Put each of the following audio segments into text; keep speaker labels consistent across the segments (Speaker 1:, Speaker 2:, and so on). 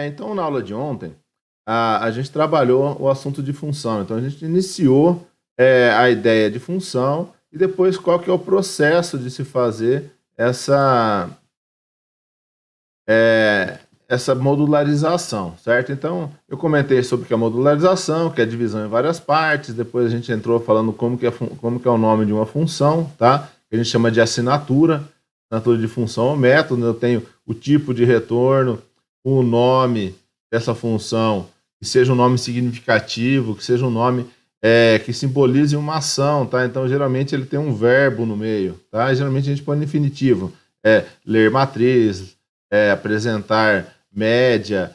Speaker 1: Então, na aula de ontem, a gente trabalhou o assunto de função. Então, a gente iniciou a ideia de função e depois qual que é o processo de se fazer é, essa modularização, certo? Então, eu comentei sobre o que é modularização, que é divisão em várias partes, depois a gente entrou falando como que é o nome de uma função, tá? Que a gente chama de assinatura de função ou método, eu tenho o tipo de retorno, o nome dessa função, que seja um nome significativo, que seja um nome que simbolize uma ação, tá? Então, geralmente, ele tem um verbo no meio, tá? Geralmente, a gente põe no infinitivo, ler matriz, apresentar média,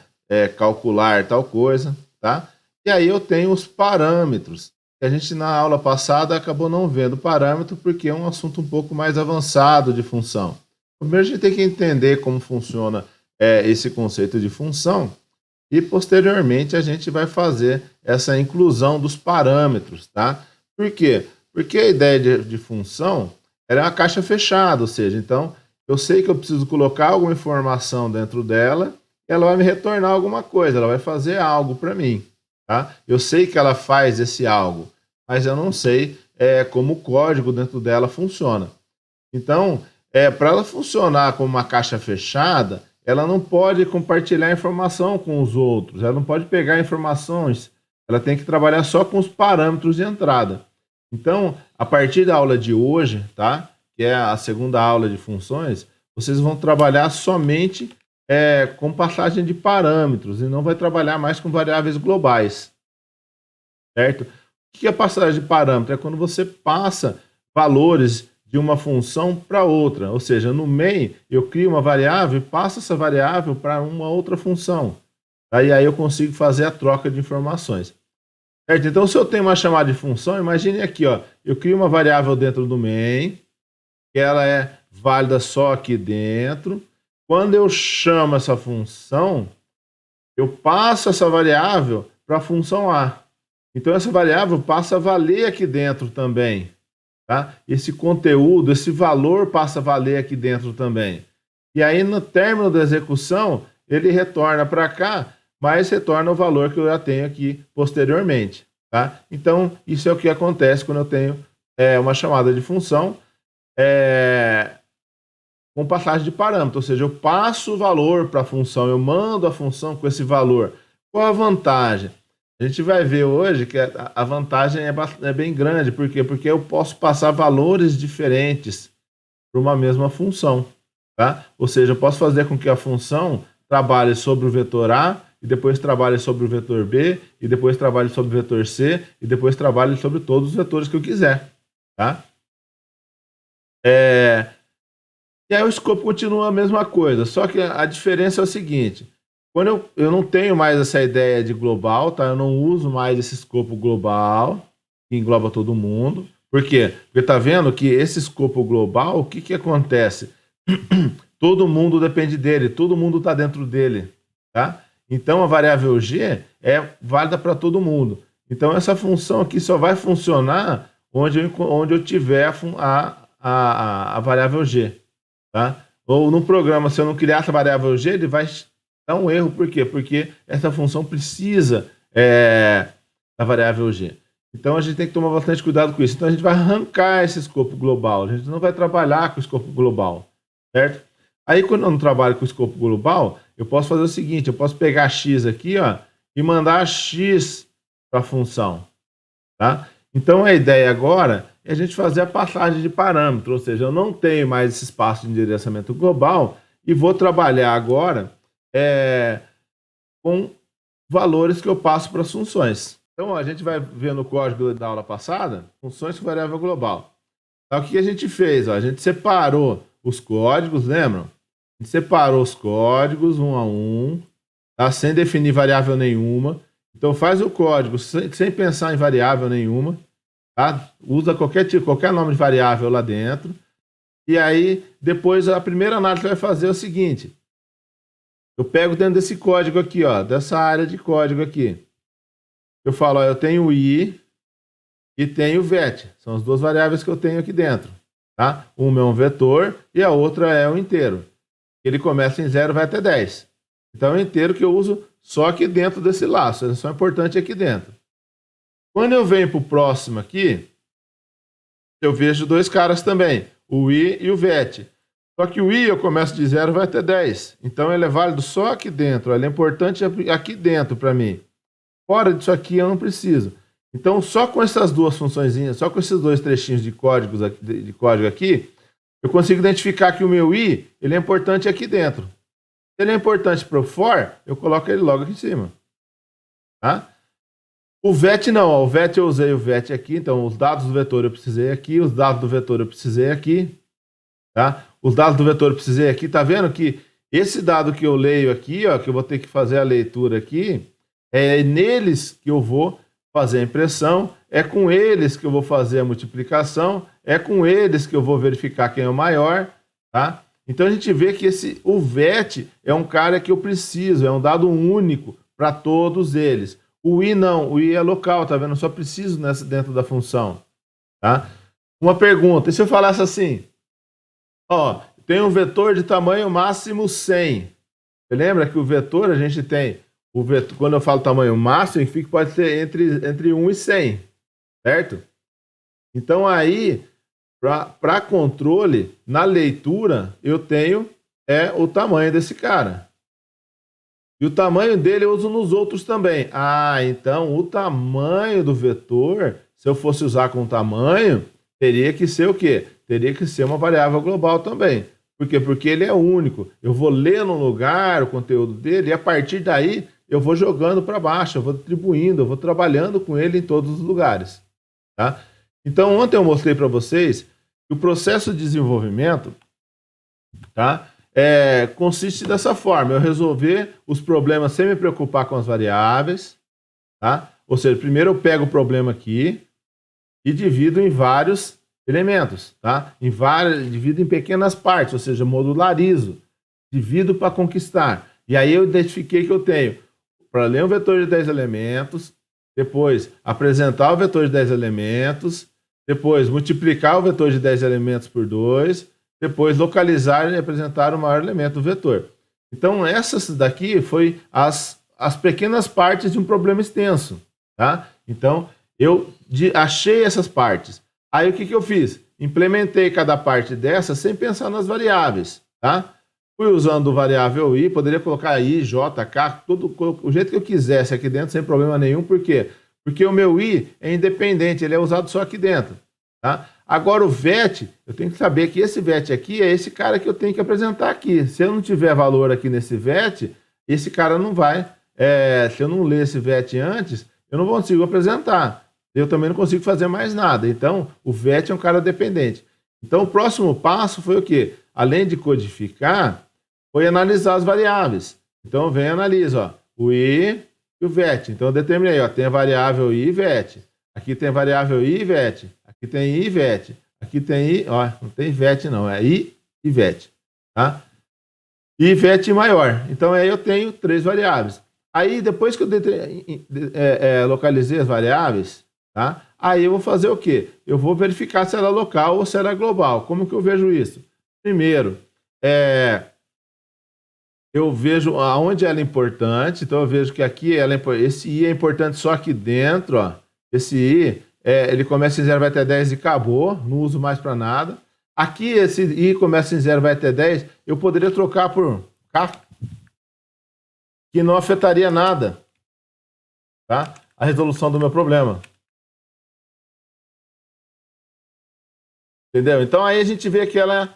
Speaker 1: calcular tal coisa, tá? E aí eu tenho os parâmetros, que a gente na aula passada acabou não vendo parâmetro porque é um assunto um pouco mais avançado de função. Primeiro a gente tem que entender como funciona esse conceito de função e posteriormente a gente vai fazer essa inclusão dos parâmetros, tá? Por quê? Porque a ideia de função era uma caixa fechada, ou seja, então eu sei que eu preciso colocar alguma informação dentro dela e ela vai me retornar alguma coisa, ela vai fazer algo para mim, tá? Eu sei que ela faz esse algo, mas eu não sei como o código dentro dela funciona. Então, para ela funcionar como uma caixa fechada, ela não pode compartilhar informação com os outros, ela não pode pegar informações, ela tem que trabalhar só com os parâmetros de entrada. Então, a partir da aula de hoje, tá? Que é a segunda aula de funções, vocês vão trabalhar somente com passagem de parâmetros e não vai trabalhar mais com variáveis globais, certo? O que é passagem de parâmetro? É quando você passa valores de uma função para outra, ou seja, no main eu crio uma variável e passo essa variável para uma outra função. Aí eu consigo fazer a troca de informações. Certo? Então, se eu tenho uma chamada de função, imagine aqui, ó, eu crio uma variável dentro do main, que ela é válida só aqui dentro. Quando eu chamo essa função, eu passo essa variável para a função A. Então, essa variável passa a valer aqui dentro também. Tá? Esse conteúdo, esse valor passa a valer aqui dentro também. E aí, no término da execução, ele retorna para cá, mas retorna o valor que eu já tenho aqui posteriormente. Tá? Então, isso é o que acontece quando eu tenho uma chamada de função com passagem de parâmetro, ou seja, eu passo o valor para a função, eu mando a função com esse valor. Qual a vantagem? A gente vai ver hoje que a vantagem é bem grande. Por quê? Porque eu posso passar valores diferentes para uma mesma função. Tá? Ou seja, eu posso fazer com que a função trabalhe sobre o vetor A, e depois trabalhe sobre o vetor B, e depois trabalhe sobre o vetor C, e depois trabalhe sobre todos os vetores que eu quiser. Tá? E aí o escopo continua a mesma coisa, só que a diferença é o seguinte: quando eu não tenho mais essa ideia de global, tá? Eu não uso mais esse escopo global, que engloba todo mundo. Por quê? Porque tá vendo que esse escopo global, o que que acontece? Todo mundo depende dele, todo mundo está dentro dele, tá? Então a variável g é válida para todo mundo. Então essa função aqui só vai funcionar onde eu tiver a variável g. Tá? Ou no programa, se eu não criar essa variável g, ele vai dar um erro. Por quê? Porque essa função precisa da variável g. Então a gente tem que tomar bastante cuidado com isso. Então a gente vai arrancar esse escopo global. A gente não vai trabalhar com o escopo global, certo? Aí quando eu não trabalho com o escopo global, eu posso fazer o seguinte: eu posso pegar x aqui, ó, e mandar x para a função, tá? Então a ideia agora é a gente fazer a passagem de parâmetro, ou seja, eu não tenho mais esse espaço de endereçamento global e vou trabalhar agora com valores que eu passo para as funções. Então a gente vai ver no código da aula passada, funções com variável global. Então, o que a gente fez? Ó, a gente separou os códigos, lembram? A gente separou os códigos um a um, tá? Sem definir variável nenhuma. Então faz o código sem pensar em variável nenhuma. Tá? Usa qualquer nome de variável lá dentro. E aí, depois, a primeira análise que vai fazer é o seguinte: eu pego dentro desse código aqui, ó, dessa área de código aqui. Eu falo, ó, eu tenho i e tenho vet. São as duas variáveis que eu tenho aqui dentro. Tá? Uma é um vetor e a outra é um inteiro. Ele começa em 0 e vai até 10. Então é um inteiro que eu uso só aqui dentro desse laço. Ele só é importante aqui dentro. Quando eu venho para o próximo aqui, eu vejo dois caras também, o I e o VET. Só que o I eu começo de 0 vai até 10. Então ele é válido só aqui dentro. Ele é importante aqui dentro para mim. Fora disso aqui eu não preciso. Então só com essas duas funçõezinhas, só com esses dois trechinhos de código aqui, eu consigo identificar que o meu I ele é importante aqui dentro. Se ele é importante para o for, eu coloco ele logo aqui em cima. Tá? O VET não, ó, o VET eu usei o VET aqui, então os dados do vetor eu precisei aqui, os dados do vetor eu precisei aqui, tá? Os dados do vetor eu precisei aqui, tá vendo que esse dado que eu leio aqui, ó, que eu vou ter que fazer a leitura aqui, é neles que eu vou fazer a impressão, é com eles que eu vou fazer a multiplicação, é com eles que eu vou verificar quem é o maior, tá? Então a gente vê que o VET é um cara que eu preciso, é um dado único para todos eles. O I não, o I é local, tá vendo? Eu só preciso dentro da função, tá? Uma pergunta, e se eu falasse assim, ó, tem um vetor de tamanho máximo 100. Você lembra que o vetor a gente tem, quando eu falo tamanho máximo, significa que pode ser entre 1 e 100, certo? Então aí, para controle, na leitura, eu tenho o tamanho desse cara. E o tamanho dele eu uso nos outros também. Ah, então o tamanho do vetor, se eu fosse usar com tamanho, teria que ser o quê? Teria que ser uma variável global também. Por quê? Porque ele é único. Eu vou ler no lugar o conteúdo dele e a partir daí eu vou jogando para baixo, eu vou distribuindo, eu vou trabalhando com ele em todos os lugares. Tá? Então ontem eu mostrei para vocês que o processo de desenvolvimento, tá? Consiste dessa forma, eu resolver os problemas sem me preocupar com as variáveis, tá? Ou seja, primeiro eu pego o problema aqui e divido em vários elementos, tá? Divido em pequenas partes, ou seja, modularizo, divido para conquistar. E aí eu identifiquei que eu tenho para ler um vetor de 10 elementos, depois apresentar o vetor de 10 elementos, depois multiplicar o vetor de 10 elementos por 2, depois localizar e apresentar o maior elemento do vetor. Então, essas daqui foi as pequenas partes de um problema extenso. Tá? Então, eu achei essas partes. Aí, o que eu fiz? Implementei cada parte dessas sem pensar nas variáveis. Tá? Fui usando o variável i, poderia colocar i, j, k, o jeito que eu quisesse aqui dentro, sem problema nenhum. Por quê? Porque o meu i é independente, ele é usado só aqui dentro. Tá? Agora o VET, eu tenho que saber que esse VET aqui é esse cara que eu tenho que apresentar aqui. Se eu não tiver valor aqui nesse VET, esse cara não vai. Se eu não ler esse VET antes, eu não consigo apresentar. Eu também não consigo fazer mais nada. Então, o VET é um cara dependente. Então, o próximo passo foi o quê? Além de codificar, foi analisar as variáveis. Então, eu venho e analiso, ó, o I e o VET. Então, eu determinei, ó, tem a variável I e VET. Aqui tem a variável I e VET. Aqui tem I e VET. Aqui tem I, ó, não tem VET não, é I e VET. Tá? I e VET maior. Então aí eu tenho 3 variáveis. Aí depois que eu localizei as variáveis, tá? Aí eu vou fazer o quê? Eu vou verificar se ela é local ou se ela é global. Como que eu vejo isso? Primeiro, eu vejo aonde ela é importante. Então eu vejo que aqui esse I é importante só aqui dentro, ó. Esse I ele começa em 0, vai até 10 e acabou, não uso mais para nada. Aqui, esse I começa em 0, vai até 10, eu poderia trocar por K, que não afetaria nada, tá? A resolução do meu problema. Entendeu? Então aí a gente vê que ela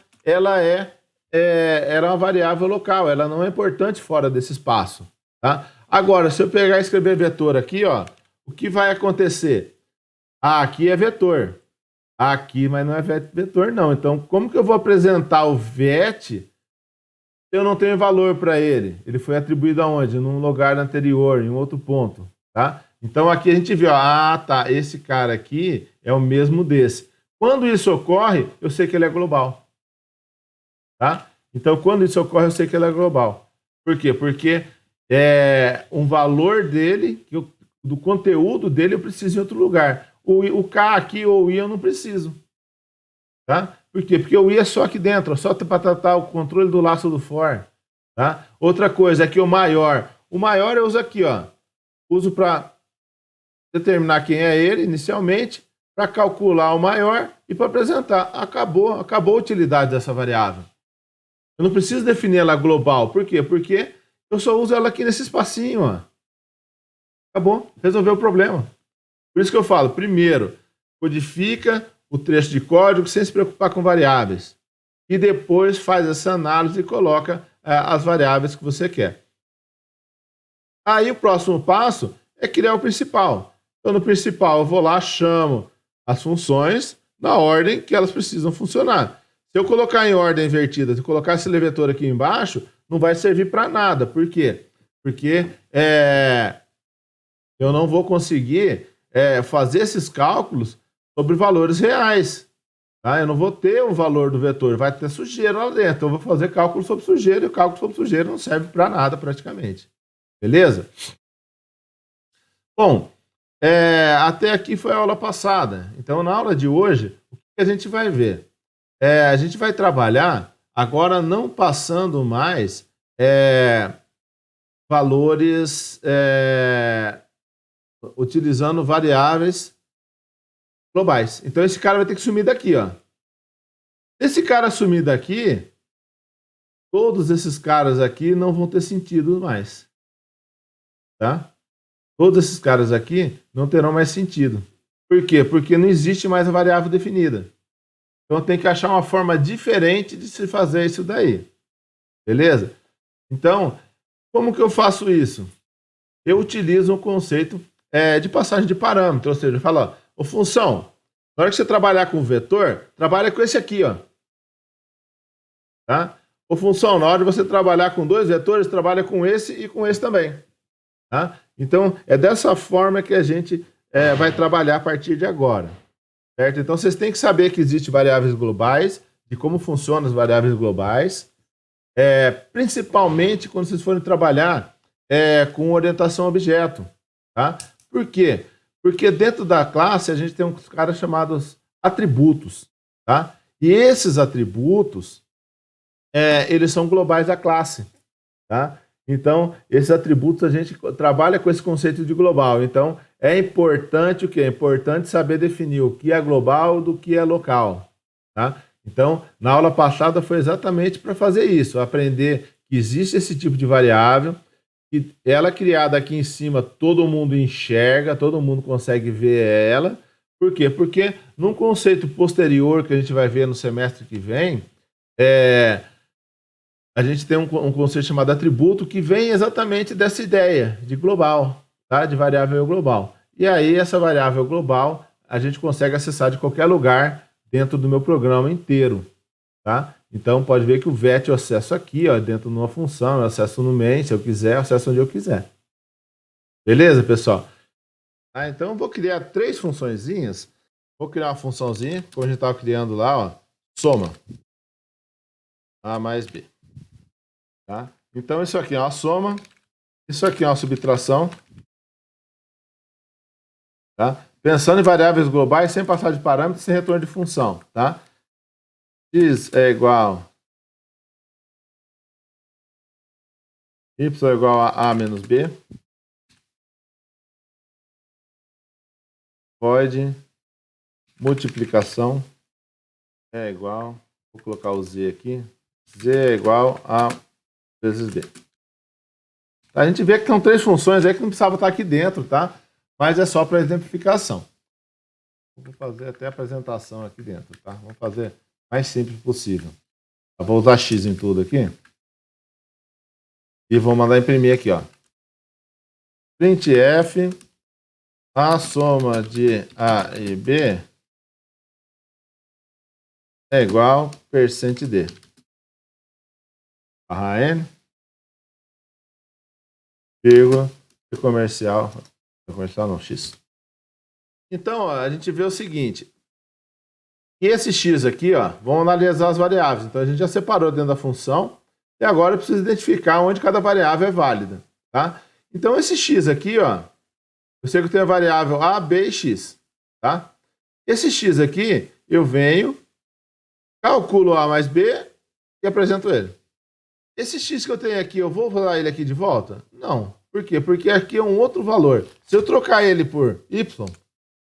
Speaker 1: era uma variável local, ela não é importante fora desse espaço, tá? Agora, se eu pegar e escrever vetor aqui, ó, o que vai acontecer? Aqui é vetor. Aqui, mas não é vetor, não. Então, como que eu vou apresentar o VET se eu não tenho valor para ele? Ele foi atribuído aonde? Num lugar anterior, em outro ponto. Tá? Então, aqui a gente viu, tá, esse cara aqui é o mesmo desse. Quando isso ocorre, eu sei que ele é global. Tá? Então, quando isso ocorre, eu sei que ele é global. Por quê? Porque um valor dele, do conteúdo dele, eu preciso em outro lugar. O K aqui ou o I eu não preciso. Tá? Por quê? Porque o I é só aqui dentro, só para tratar o controle do laço do for. Tá? Outra coisa, aqui o maior. O maior eu uso aqui, ó. Uso para determinar quem é ele inicialmente, para calcular o maior e para apresentar. Acabou a utilidade dessa variável. Eu não preciso definir ela global. Por quê? Porque eu só uso ela aqui nesse espacinho, ó. Acabou, resolveu o problema. Por isso que eu falo, primeiro, codifica o trecho de código sem se preocupar com variáveis. E depois faz essa análise e coloca as variáveis que você quer. Aí o próximo passo é criar o principal. Então no principal eu vou lá, chamo as funções na ordem que elas precisam funcionar. Se eu colocar em ordem invertida, se eu colocar esse levetor aqui embaixo, não vai servir para nada. Por quê? Porque eu não vou conseguir fazer esses cálculos sobre valores reais. Tá? Eu não vou ter o valor do vetor, vai ter sujeira lá dentro. Então eu vou fazer cálculo sobre sujeira e o cálculo sobre sujeira não serve para nada praticamente. Beleza? Bom, até aqui foi a aula passada. Então na aula de hoje, o que a gente vai ver? A gente vai trabalhar agora não passando mais valores utilizando variáveis globais. Então esse cara vai ter que sumir daqui, ó. Esse cara sumir daqui, todos esses caras aqui não vão ter sentido mais. Tá? Todos esses caras aqui não terão mais sentido. Por quê? Porque não existe mais a variável definida. Então tem que achar uma forma diferente de se fazer isso daí. Beleza? Então, como que eu faço isso? Eu utilizo um conceito de passagem de parâmetro, ou seja, eu falo, ó, função, na hora que você trabalhar com vetor, trabalha com esse aqui, ó. Tá? Ou função, na hora de você trabalhar com dois vetores, trabalha com esse e com esse também. Tá? Então, é dessa forma que a gente vai trabalhar a partir de agora. Certo? Então, vocês têm que saber que existem variáveis globais, de como funcionam as variáveis globais, principalmente quando vocês forem trabalhar com orientação a objeto. Tá? Por quê? Porque dentro da classe a gente tem uns caras chamados atributos. Tá? E esses atributos, eles são globais da classe. Tá? Então, esses atributos a gente trabalha com esse conceito de global. Então, é importante o quê? É importante saber definir o que é global do que é local. Tá? Então, na aula passada foi exatamente para fazer isso, aprender que existe esse tipo de variável, que ela é criada aqui em cima, todo mundo enxerga, todo mundo consegue ver ela. Por quê? Porque num conceito posterior que a gente vai ver no semestre que vem, a gente tem um conceito chamado atributo que vem exatamente dessa ideia de global, tá? De variável global. E aí essa variável global a gente consegue acessar de qualquer lugar dentro do meu programa inteiro. Tá? Então pode ver que o VET eu acesso aqui, ó, dentro de uma função, eu acesso no main, se eu quiser, eu acesso onde eu quiser. Beleza, pessoal? Então eu vou criar 3 funçõezinhas. Vou criar uma funçãozinha, como a gente estava criando lá, ó, soma A mais B. Tá? Então isso aqui é uma soma, isso aqui é uma subtração. Tá? Pensando em variáveis globais, sem passar de parâmetros, sem retorno de função. Tá? X é igual Y é igual a menos B. Void multiplicação é igual, vou colocar o Z aqui, Z é igual a vezes B. A gente vê que são 3 funções aí que não precisava estar aqui dentro, tá? Mas é só para exemplificação. Vou fazer até a apresentação aqui dentro, tá? Vamos fazer o mais simples possível. Eu vou usar X em tudo aqui. E vou mandar imprimir aqui, ó. Printf, a soma de A e B é igual %d. Barra N, vírgula, comercial não, X. Então, ó, a gente vê o seguinte. E esse X aqui, ó, vamos analisar as variáveis. Então, a gente já separou dentro da função. E agora eu preciso identificar onde cada variável é válida. Tá? Então, esse X aqui, ó, eu sei que eu tenho a variável A, B e X. Tá? Esse X aqui, eu venho, calculo A mais B e apresento ele. esse x que eu tenho aqui, eu vou usar ele aqui de volta? Não. Por quê? Porque aqui é um outro valor. Se eu trocar ele por y,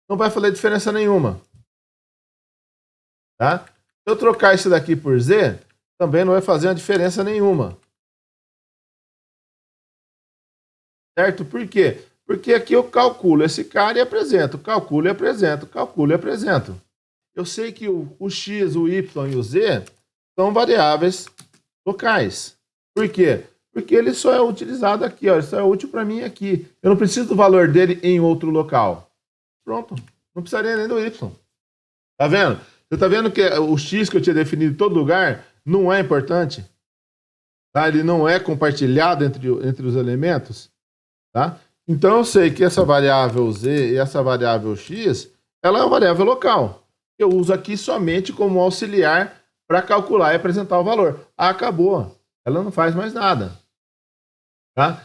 Speaker 1: não vai fazer diferença nenhuma. Tá? Se eu trocar isso daqui por z, também não vai fazer uma diferença nenhuma. Certo? Por quê? Porque aqui eu calculo esse cara e apresento. Calculo e apresento. Calculo e apresento. Eu sei que o x, o y e o z são variáveis locais. Por quê? Porque ele só é utilizado aqui, ó, ele só é útil para mim aqui. Eu não preciso do valor dele em outro local. Pronto, não precisaria nem do y. Tá vendo? Você tá vendo que o x que eu tinha definido em todo lugar não é importante? Tá? Ele não é compartilhado entre os elementos? Tá? Então eu sei que essa variável z e essa variável x, ela é uma variável local. Eu uso aqui somente como auxiliar para calcular e apresentar o valor. Acabou. Ela não faz mais nada. Tá?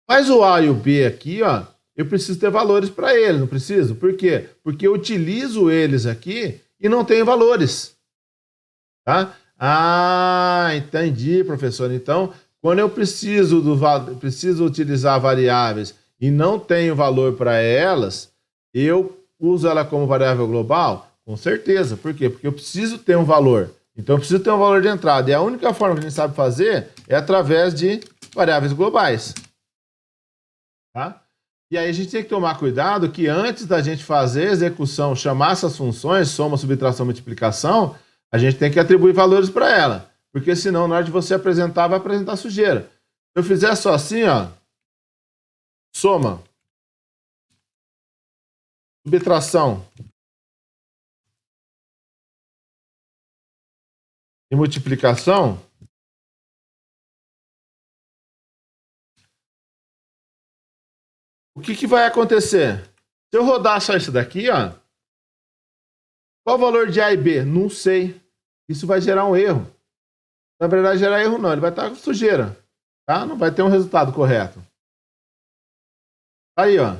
Speaker 1: Mas o A e o B aqui, ó, eu preciso ter valores para eles, não preciso? Por quê? Porque eu utilizo eles aqui e não tenho valores. Tá? Ah, entendi, professor. Então, quando eu preciso utilizar variáveis e não tenho valor para elas, eu uso ela como variável global? Com certeza. Por quê? Porque eu preciso ter um valor. Então, eu preciso ter um valor de entrada. E a única forma que a gente sabe fazer é através de variáveis globais. Tá? E aí a gente tem que tomar cuidado que antes da gente fazer a execução, chamar essas funções, soma, subtração, multiplicação, a gente tem que atribuir valores para ela. Porque senão, na hora de você apresentar, vai apresentar sujeira. Se eu fizer só assim, ó, soma, subtração e multiplicação, o que vai acontecer? Se eu rodar só isso daqui, ó, qual o valor de A e B? Não sei. Isso vai gerar um erro. Na verdade, gerar erro não, ele vai estar com sujeira. Tá? Não vai ter um resultado correto. Aí, ó.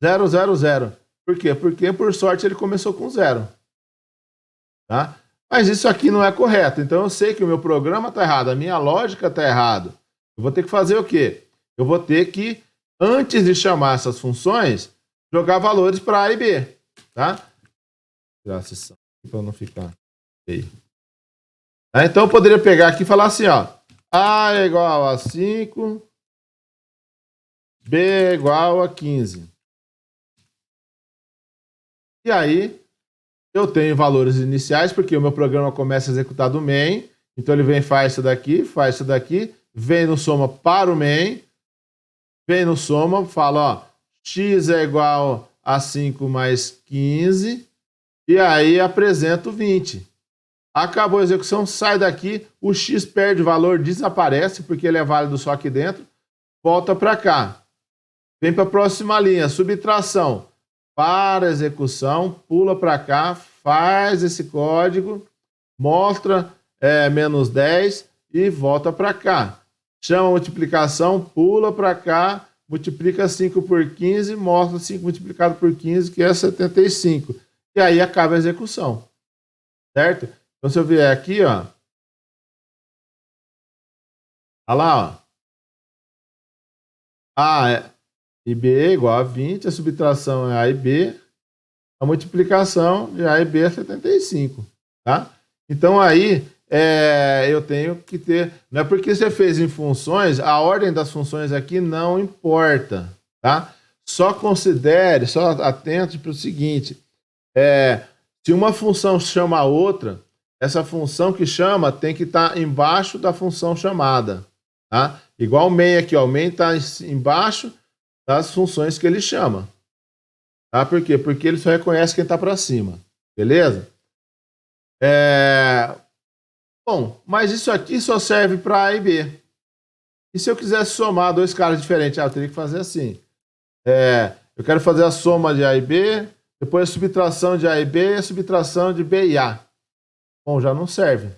Speaker 1: 0, 0, 0. Por quê? Porque, por sorte, ele começou com 0. Tá? Mas isso aqui não é correto. Então, eu sei que o meu programa está errado, a minha lógica está errada. Eu vou ter que fazer o quê? Eu vou ter que, antes de chamar essas funções, jogar valores para A e B. Tá? Tirar a sessão para não ficar feio. Tá? Então, eu poderia pegar aqui e falar assim, ó. A é igual a 5, B é igual a 15. E aí, eu tenho valores iniciais, porque o meu programa começa a executar do main. Então, ele vem, faz isso daqui, vem no soma para o main, vem no soma, fala, ó, x é igual a 5 mais 15, e aí apresento 20. Acabou a execução, sai daqui, o x perde valor, desaparece, porque ele é válido só aqui dentro, volta para cá. Vem para a próxima linha, subtração. Para a execução, pula para cá, faz esse código, mostra menos 10 e volta para cá. Chama a multiplicação, pula para cá, multiplica 5 por 15, mostra 5 multiplicado por 15, que é 75. E aí acaba a execução. Certo? Então, se eu vier aqui, ó. Olha lá, ó. A e B é igual a 20, a subtração é A e B, a multiplicação de A e B é 75, tá? Então aí eu tenho que ter, não é porque você fez em funções, a ordem das funções aqui não importa, tá? Só considere, só atente para o seguinte, se uma função chama a outra, essa função que chama tem que estar embaixo da função chamada, tá? Igual o main aqui, ó, o main está embaixo das funções que ele chama. Tá? Por quê? Porque ele só reconhece quem está para cima. Beleza? Bom, mas isso aqui só serve para A e B. E se eu quisesse somar dois caras diferentes? Eu teria que fazer assim. Eu quero fazer a soma de A e B, depois a subtração de A e B e a subtração de B e A. Bom, já não serve.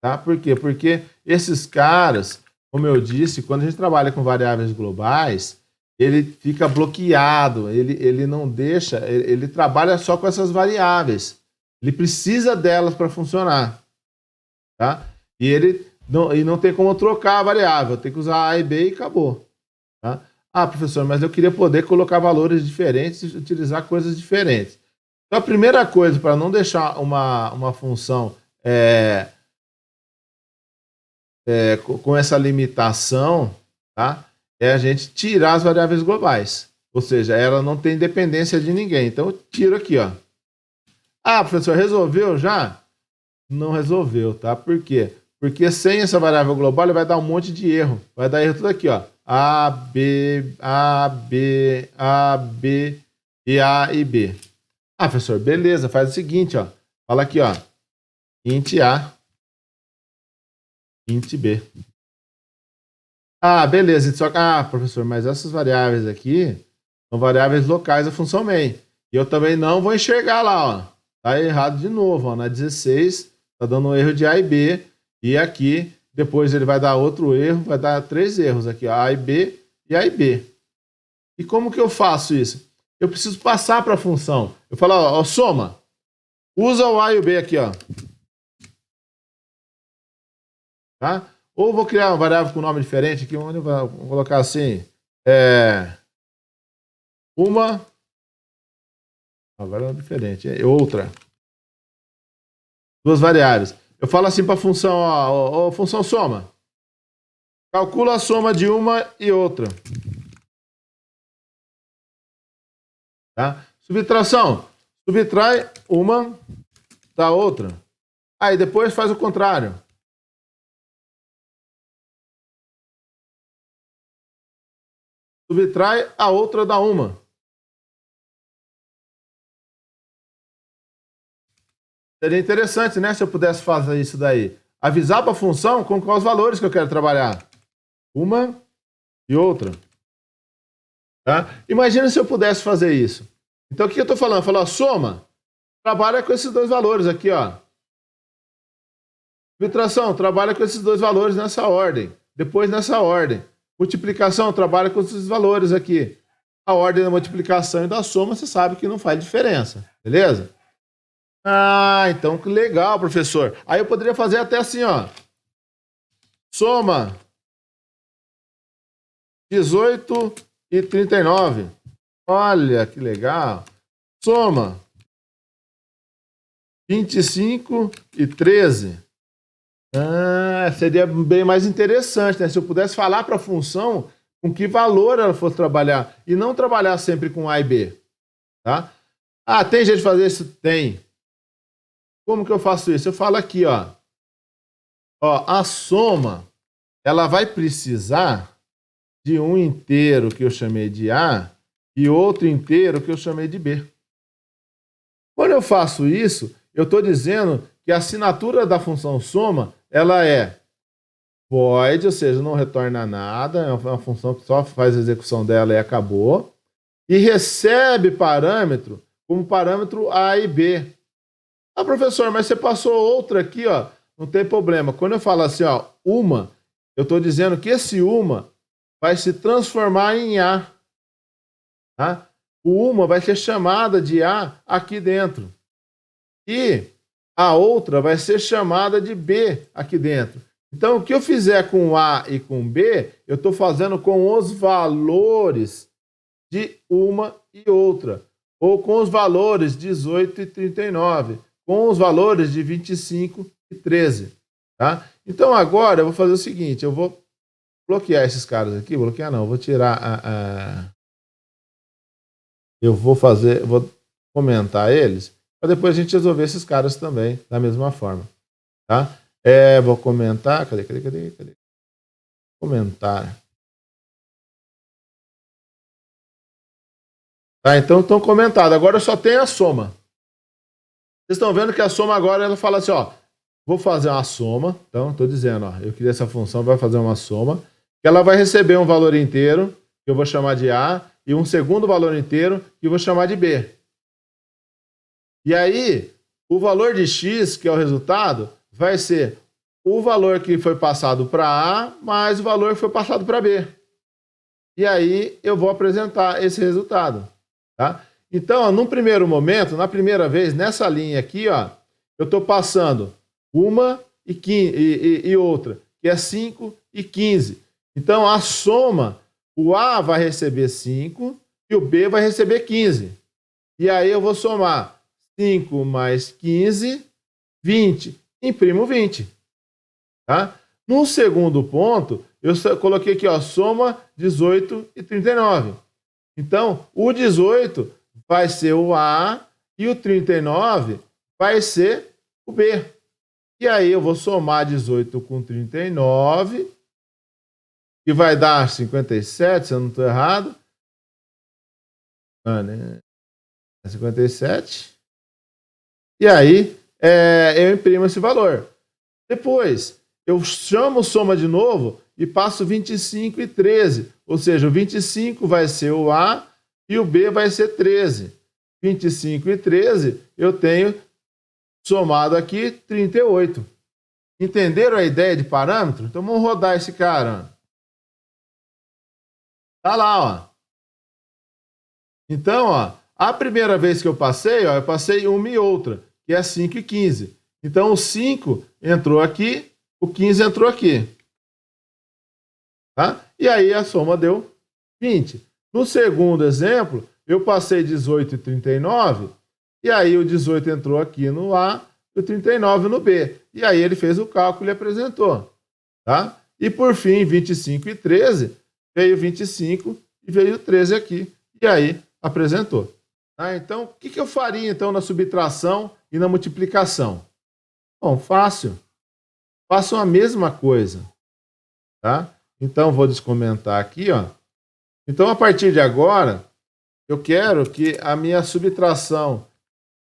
Speaker 1: Tá? Por quê? Porque esses caras, como eu disse, quando a gente trabalha com variáveis globais, ele fica bloqueado, ele não deixa, ele trabalha só com essas variáveis. Ele precisa delas para funcionar. Tá? E ele e não tem como trocar a variável, tem que usar A e B e acabou. Tá? Ah, professor, mas eu queria poder colocar valores diferentes e utilizar coisas diferentes. Então, a primeira coisa, para não deixar uma função com essa limitação, tá? É a gente tirar as variáveis globais. Ou seja, ela não tem dependência de ninguém. Então, eu tiro aqui, ó. Ah, professor, resolveu já? Não resolveu, tá? Por quê? Porque sem essa variável global, ele vai dar um monte de erro. Vai dar erro tudo aqui, ó. A, B, A, B, A, B e A e B. Ah, professor, beleza. Faz o seguinte, ó. Fala aqui, ó. Int A, int B. Ah, beleza. Só que, professor, mas essas variáveis aqui são variáveis locais da função main. E eu também não vou enxergar lá, ó. Tá errado de novo, ó. Na 16, tá dando um erro de A e B. E aqui, depois ele vai dar outro erro, vai dar 3 erros aqui, ó. A e B e A e B. E como que eu faço isso? Eu preciso passar para a função. Eu falo, ó, soma. Usa o A e o B aqui, ó. Tá? Ou vou criar uma variável com nome diferente aqui, onde eu vou colocar assim, uma, agora é diferente, outra. Duas variáveis. Eu falo assim para a função, ó, função soma. Calcula a soma de uma e outra. Tá? Subtração. Subtrai uma da outra. Aí depois faz o contrário. Subtrai a outra da uma. Seria interessante, né, se eu pudesse fazer isso daí. Avisar para a função com quais valores que eu quero trabalhar. Uma e outra. Tá? Imagina se eu pudesse fazer isso. Então, o que eu estou falando? Eu falo, ó, soma, trabalha com esses dois valores aqui, ó. Subtração, trabalha com esses dois valores nessa ordem. Depois nessa ordem. Multiplicação, trabalha com esses valores aqui. A ordem da multiplicação e da soma, você sabe que não faz diferença. Beleza? Ah, então que legal, professor. Aí eu poderia fazer até assim, ó. Soma 18 e 39. Olha que legal. Soma 25 e 13. Ah, seria bem mais interessante, né? Se eu pudesse falar para a função com que valor ela fosse trabalhar e não trabalhar sempre com A e B, tá? Ah, tem jeito de fazer isso? Tem. Como que eu faço isso? Eu falo aqui, ó. Ó, a soma, ela vai precisar de um inteiro que eu chamei de A e outro inteiro que eu chamei de B. Quando eu faço isso, eu estou dizendo que a assinatura da função soma, ela é void, ou seja, não retorna nada, é uma função que só faz a execução dela e acabou, e recebe parâmetro como parâmetro A e B. Ah, professor, mas você passou outra aqui, ó, não tem problema. Quando eu falo assim, ó, uma, eu estou dizendo que esse uma vai se transformar em A. Tá? O uma vai ser chamada de A aqui dentro. E a outra vai ser chamada de B aqui dentro. Então, o que eu fizer com A e com B, eu estou fazendo com os valores de uma e outra. Ou com os valores 18 e 39. Com os valores de 25 e 13. Tá? Então, agora eu vou fazer o seguinte. Eu vou bloquear esses caras aqui. Bloquear não, eu vou tirar eu vou comentar eles, para depois a gente resolver esses caras também, da mesma forma. Tá? Vou comentar. Cadê? Comentar. Tá, então estão comentados. Agora só tem a soma. Vocês estão vendo que a soma agora, ela fala assim, ó, vou fazer uma soma. Então, estou dizendo, ó, eu queria essa função, vai fazer uma soma. Que ela vai receber um valor inteiro, que eu vou chamar de A, e um segundo valor inteiro, que eu vou chamar de B. E aí, o valor de X, que é o resultado, vai ser o valor que foi passado para A, mais o valor que foi passado para B. E aí, eu vou apresentar esse resultado. Tá? Então, ó, num primeiro momento, na primeira vez, nessa linha aqui, ó, eu estou passando uma e outra. que é 5 e 15. Então, a soma, o A vai receber 5 e o B vai receber 15. E aí eu vou somar 5 mais 15, 20. Imprimo 20. Tá? No segundo ponto, eu coloquei aqui, ó, soma 18 e 39. Então, o 18 vai ser o A e o 39 vai ser o B. E aí eu vou somar 18 com 39, que vai dar 57, se eu não estou errado. 57. E aí eu imprimo esse valor. Depois, eu chamo soma de novo e passo 25 e 13. Ou seja, o 25 vai ser o A e o B vai ser 13. 25 e 13, eu tenho somado aqui 38. Entenderam a ideia de parâmetro? Então vamos rodar esse cara. Tá lá, ó. Então, ó, a primeira vez que eu passei uma e outra, que é 5 e 15. Então o 5 entrou aqui, o 15 entrou aqui. Tá? E aí a soma deu 20. No segundo exemplo, eu passei 18 e 39, e aí o 18 entrou aqui no A e o 39 no B. E aí ele fez o cálculo e apresentou. Tá? E por fim, 25 e 13, veio 25 e veio 13 aqui. E aí apresentou. Tá? Então, o que eu faria então na subtração e na multiplicação? Bom, fácil. Façam a mesma coisa. Tá? Então, vou descomentar aqui, ó. Então, a partir de agora, eu quero que a minha subtração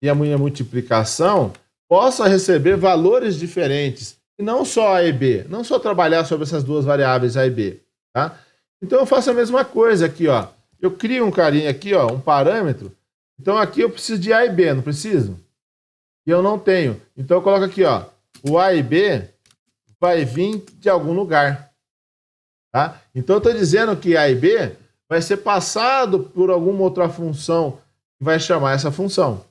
Speaker 1: e a minha multiplicação possa receber valores diferentes. E não só A e B. Não só trabalhar sobre essas duas variáveis A e B. Tá? Então, eu faço a mesma coisa aqui, ó. Eu crio um carinha aqui, ó, um parâmetro. Então, aqui eu preciso de A e B, não preciso? E eu não tenho. Então, eu coloco aqui, ó. O A e B vai vir de algum lugar. Tá? Então, eu estou dizendo que A e B vai ser passado por alguma outra função que vai chamar essa função.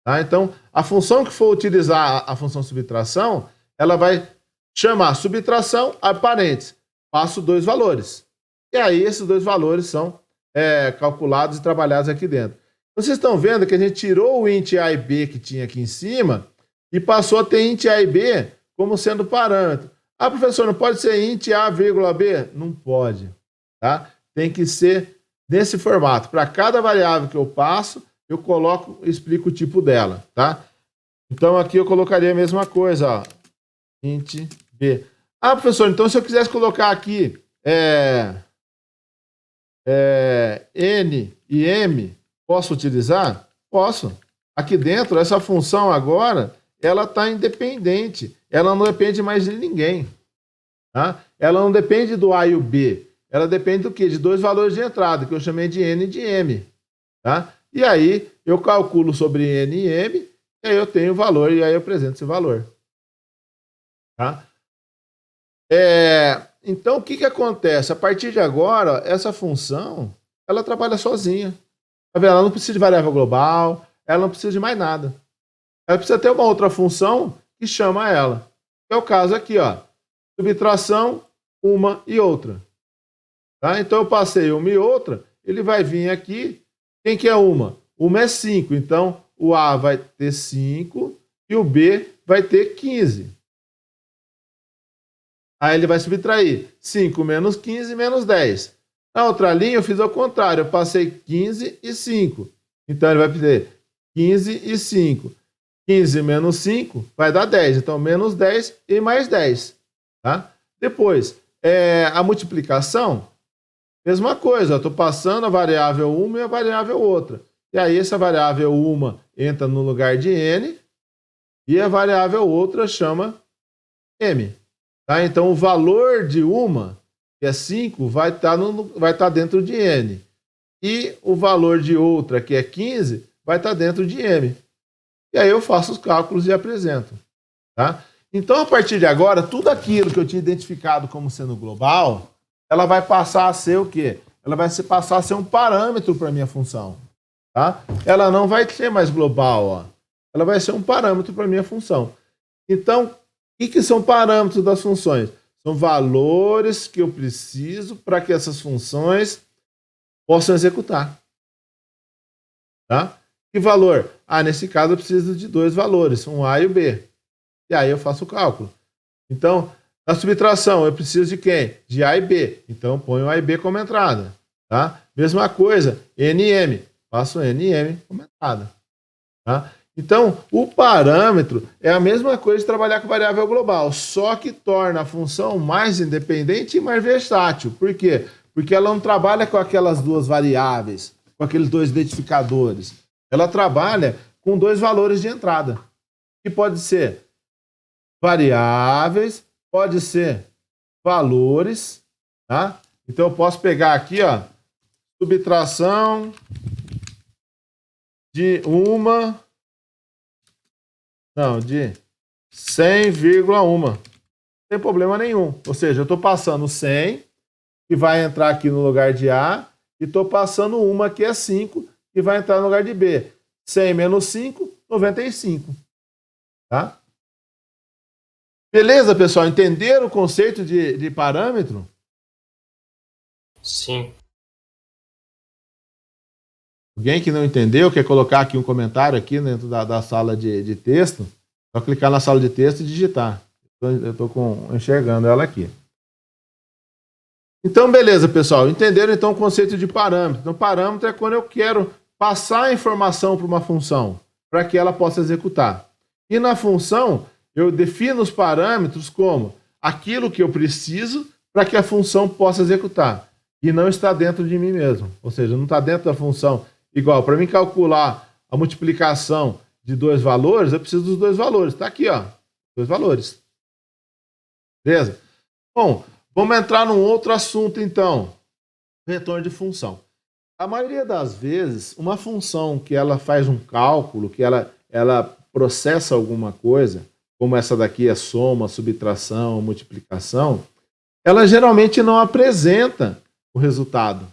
Speaker 1: Tá? Então, a função que for utilizar a função subtração, ela vai chamar subtração a parênteses. Passo dois valores. E aí, esses dois valores são calculados e trabalhados aqui dentro. Vocês estão vendo que a gente tirou o int A e B que tinha aqui em cima e passou a ter int A e B como sendo parâmetro. Ah, professor, não pode ser int A, vírgula B? Não pode. Tá? Tem que ser nesse formato. Para cada variável que eu passo, eu coloco, explico o tipo dela. Tá? Então, aqui eu colocaria a mesma coisa. Ó. Int B. Ah, professor, então se eu quisesse colocar aqui N e M, posso utilizar? Posso. Aqui dentro, essa função agora, ela está independente. Ela não depende mais de ninguém. Tá? Ela não depende do A e o B. Ela depende do quê? De dois valores de entrada, que eu chamei de N e de M. Tá? E aí, eu calculo sobre N e M, e aí eu tenho o valor, e aí eu apresento esse valor. Tá? Então, o que acontece? A partir de agora, essa função, ela trabalha sozinha. Ela não precisa de variável global, ela não precisa de mais nada. Ela precisa ter uma outra função que chama ela. É o caso aqui, ó. Subtração, uma e outra. Tá? Então, eu passei uma e outra, ele vai vir aqui. Quem que é uma? Uma é 5. Então, o A vai ter 5 e o B vai ter 15. Aí ele vai subtrair 5 menos 15 menos 10. Na outra linha eu fiz ao contrário, eu passei 15 e 5. Então ele vai ter 15 e 5. 15 menos 5 vai dar 10. Então menos 10 e mais 10. Tá? Depois, a multiplicação, mesma coisa. Eu estou passando a variável uma e a variável outra. E aí essa variável uma entra no lugar de n e a variável outra chama m. Tá? Então, o valor de uma, que é 5, vai estar dentro de n. E o valor de outra, que é 15, vai estar dentro de m. E aí eu faço os cálculos e apresento. Tá? Então, a partir de agora, tudo aquilo que eu tinha identificado como sendo global, ela vai passar a ser o quê? Ela vai passar a ser um parâmetro para a minha função. Tá? Ela não vai ser mais global. Ó. Ela vai ser um parâmetro para a minha função. Então, que são parâmetros das funções? São valores que eu preciso para que essas funções possam executar. Tá? Que valor? Nesse caso eu preciso de dois valores, um A e o B. E aí eu faço o cálculo. Então, na subtração, eu preciso de quem? De A e B. Então, eu ponho A e B como entrada. Tá? Mesma coisa, NM. Faço NM como entrada. Tá? Então, o parâmetro é a mesma coisa de trabalhar com variável global, só que torna a função mais independente e mais versátil. Por quê? Porque ela não trabalha com aquelas duas variáveis, com aqueles dois identificadores. Ela trabalha com dois valores de entrada, que pode ser variáveis, pode ser valores, tá? Então eu posso pegar aqui, ó, subtração de de 100,1. Não tem problema nenhum. Ou seja, eu estou passando 100, que vai entrar aqui no lugar de A, e estou passando uma, que é 5, que vai entrar no lugar de B. 100 menos 5, 95. Tá? Beleza, pessoal? Entenderam o conceito de parâmetro?
Speaker 2: Sim.
Speaker 1: Alguém que não entendeu, quer colocar aqui um comentário aqui dentro da sala de texto? Só clicar na sala de texto e digitar. Eu estou enxergando ela aqui. Então, beleza, pessoal. Entenderam então o conceito de parâmetro? Então, parâmetro é quando eu quero passar a informação para uma função, para que ela possa executar. E na função, eu defino os parâmetros como aquilo que eu preciso para que a função possa executar. E não está dentro de mim mesmo. Ou seja, não está dentro da função. Igual, para mim calcular a multiplicação de dois valores, eu preciso dos dois valores. Está aqui, ó. Dois valores. Beleza? Bom, vamos entrar num outro assunto, então. Retorno de função. A maioria das vezes, uma função que ela faz um cálculo, que ela processa alguma coisa, como essa daqui é soma, subtração, multiplicação, ela geralmente não apresenta o resultado.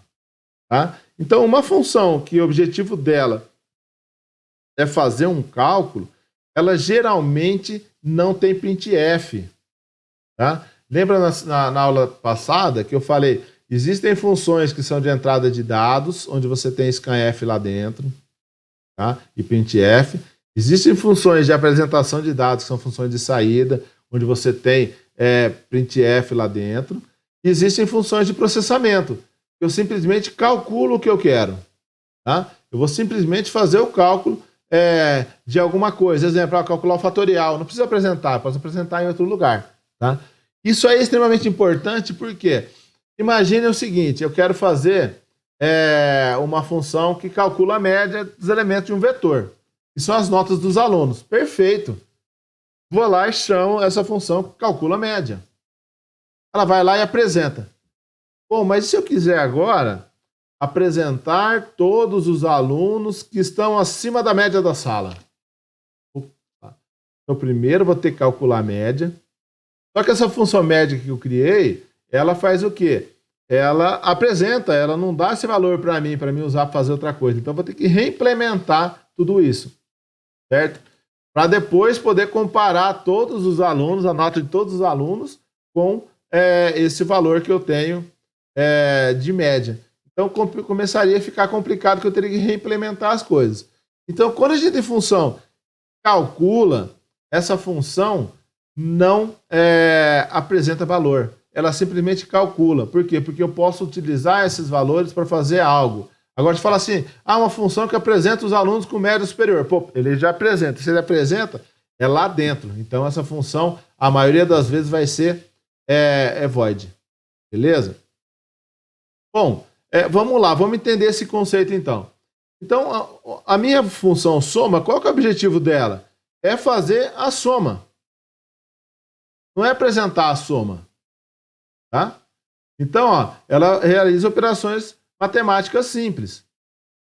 Speaker 1: Tá? Então, uma função que o objetivo dela é fazer um cálculo, ela geralmente não tem printf. Tá? Lembra na aula passada que eu falei, existem funções que são de entrada de dados, onde você tem scanf lá dentro, tá? E printf. Existem funções de apresentação de dados, que são funções de saída, onde você tem printf lá dentro. E existem funções de processamento, eu simplesmente calculo o que eu quero. Tá? Eu vou simplesmente fazer o cálculo de alguma coisa. Exemplo, calcular o fatorial. Não precisa apresentar, posso apresentar em outro lugar. Tá? Isso é extremamente importante porque imagine o seguinte, eu quero fazer uma função que calcula a média dos elementos de um vetor. Que são as notas dos alunos. Perfeito. Vou lá e chamo essa função que calcula a média. Ela vai lá e apresenta. Bom, mas e se eu quiser agora apresentar todos os alunos que estão acima da média da sala? Opa. Então, primeiro vou ter que calcular a média. Só que essa função média que eu criei, ela faz o quê? Ela apresenta, ela não dá esse valor para mim usar para fazer outra coisa. Então, vou ter que reimplementar tudo isso, certo? Para depois poder comparar todos os alunos, a nota de todos os alunos, com esse valor que eu tenho de média. Então começaria a ficar complicado, que eu teria que reimplementar as coisas. Então, quando a gente tem função calcula, essa função não apresenta valor. Ela simplesmente calcula. Por quê? Porque eu posso utilizar esses valores para fazer algo. Agora, se fala assim, uma função que apresenta os alunos com média superior. Pô, ele já apresenta. Se ele apresenta, é lá dentro. Então, essa função, a maioria das vezes, vai ser void. Beleza? Bom, vamos lá, vamos entender esse conceito então. Então, a minha função soma, qual que é o objetivo dela? É fazer a soma. Não é apresentar a soma. Tá? Então, ela realiza operações matemáticas simples.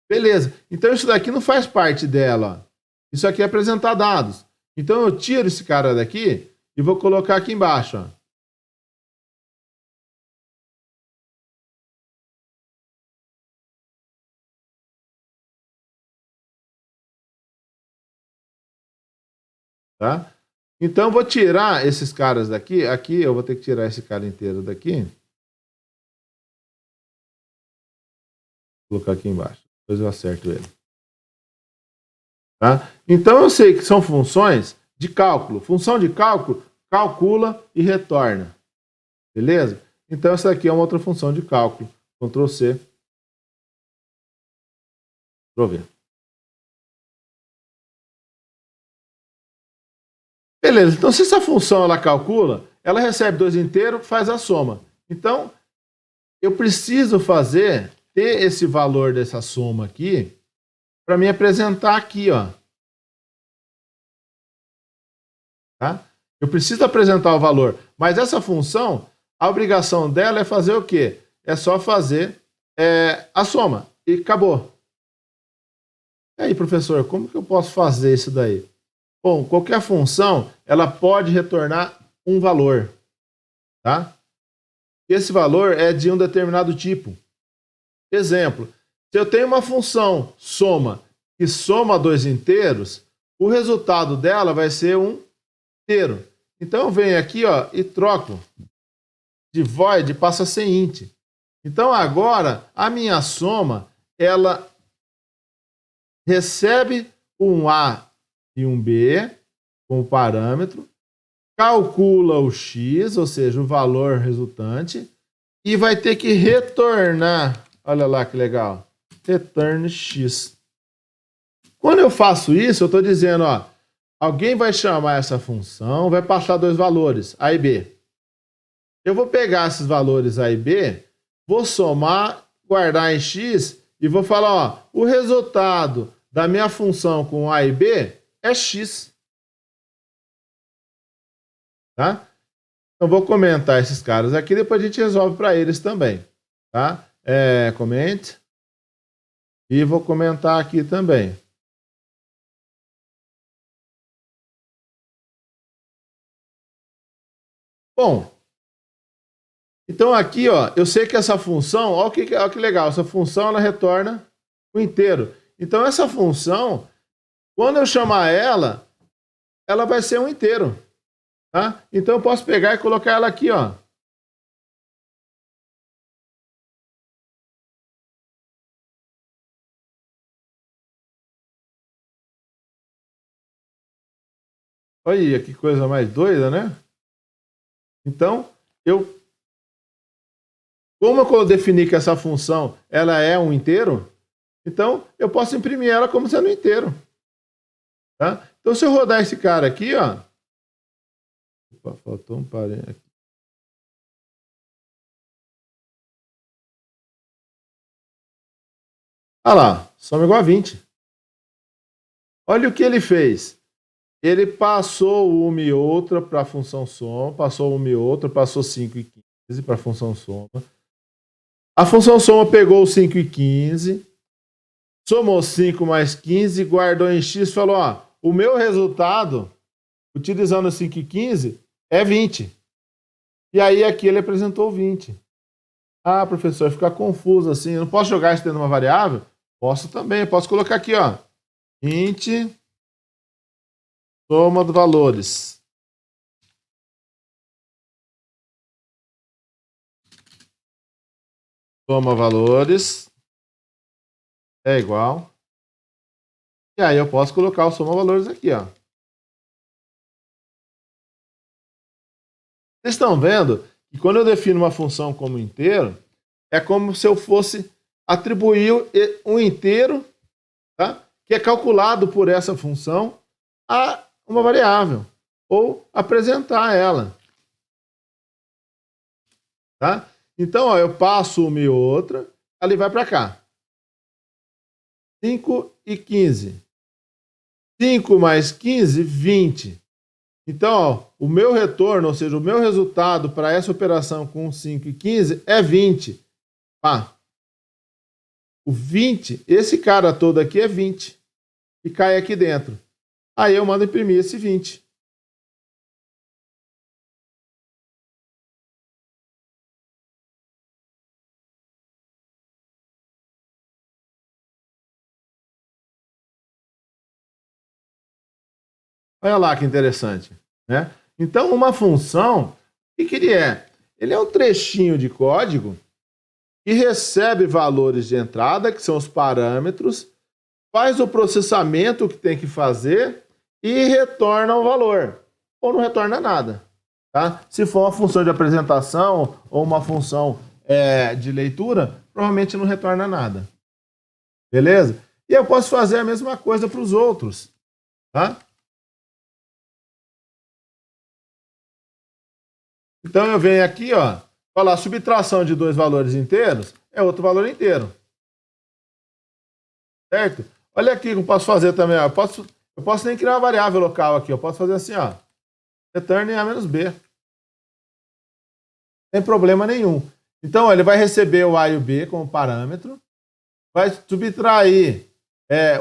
Speaker 1: Beleza. Então, isso daqui não faz parte dela. Isso aqui é apresentar dados. Então, eu tiro esse cara daqui e vou colocar aqui embaixo. Tá? Então, eu vou tirar esses caras daqui. Aqui, eu vou ter que tirar esse cara inteiro daqui. Vou colocar aqui embaixo. Depois eu acerto ele. Tá? Então, eu sei que são funções de cálculo. Função de cálculo, calcula e retorna. Beleza? Então, essa aqui é uma outra função de cálculo. Ctrl C. Ctrl V. Beleza. Então, se essa função ela calcula, ela recebe 2 inteiros, faz a soma. Então, eu preciso ter esse valor dessa soma aqui para me apresentar aqui, ó. Tá? Eu preciso apresentar o valor, mas essa função, a obrigação dela é fazer o quê? É só fazer a soma e acabou. E aí, professor, como que eu posso fazer isso daí? Bom, qualquer função, ela pode retornar um valor, tá? Esse valor é de um determinado tipo. Exemplo, se eu tenho uma função soma que soma 2 inteiros, o resultado dela vai ser um inteiro. Então eu venho aqui, ó, e troco de void, passa a ser int. Então agora a minha soma, ela recebe um A e um B como parâmetro, calcula o x, ou seja, o valor resultante, e vai ter que retornar. Olha lá que legal. Return x. Quando eu faço isso, eu estou dizendo, ó, alguém vai chamar essa função, vai passar 2 valores, A e B. Eu vou pegar esses valores A e B, vou somar, guardar em x e vou falar, ó, o resultado da minha função com A e B é x. Tá? Então, vou comentar esses caras aqui, depois a gente resolve para eles também. Tá? Comente. E vou comentar aqui também. Bom, então aqui, ó, eu sei que essa função, ó que legal, essa função ela retorna o inteiro. Então essa função, quando eu chamar ela, ela vai ser um inteiro. Tá? Então eu posso pegar e colocar ela aqui, ó. Olha que coisa mais doida, né? Então, como eu defini que essa função ela é um inteiro, então eu posso imprimir ela como sendo um inteiro. Tá? Então, se eu rodar esse cara aqui, ó. Opa, faltou um parênteses aqui. Olha lá, soma igual a 20. Olha o que ele fez. Ele passou uma e outra para a função soma, passou uma e outra, passou 5 e 15 para a função soma. A função soma pegou 5 e 15, somou 5 mais 15, guardou em x e falou, ó, o meu resultado, utilizando 5 e 15, é 20. E aí aqui ele apresentou 20. Ah, professor, fica confuso assim, eu não posso jogar isso dentro de uma variável? Posso também, posso colocar aqui, ó, int soma de valores. Soma valores é igual. E aí eu posso colocar o soma valores aqui, ó. Vocês estão vendo que quando eu defino uma função como inteiro, é como se eu fosse atribuir um inteiro, tá? Que é calculado por essa função a uma variável, ou apresentar ela. Tá? Então, ó, eu passo uma e outra, ela vai para cá. 5 e 15. 5 mais 15, 20. Então, ó, o meu retorno, ou seja, o meu resultado para essa operação com 5 e 15 é 20. Pá. O 20, esse cara todo aqui é 20. E cai aqui dentro. Aí eu mando imprimir esse 20. Olha lá que interessante. né? Então, uma função, o que ele é? Ele é um trechinho de código que recebe valores de entrada, que são os parâmetros, faz o processamento que tem que fazer e retorna um valor. Ou não retorna nada. Tá? Se for uma função de apresentação ou uma função de leitura, provavelmente não retorna nada. Beleza? E eu posso fazer a mesma coisa para os outros. Tá? Então eu venho aqui, ó, falar subtração de dois valores inteiros é outro valor inteiro. Certo? Olha aqui que eu posso fazer também. Ó. Eu posso nem criar uma variável local aqui. Eu posso fazer assim, ó. Return A menos B. Sem problema nenhum. Então, ó, ele vai receber o A e o B como parâmetro, vai subtrair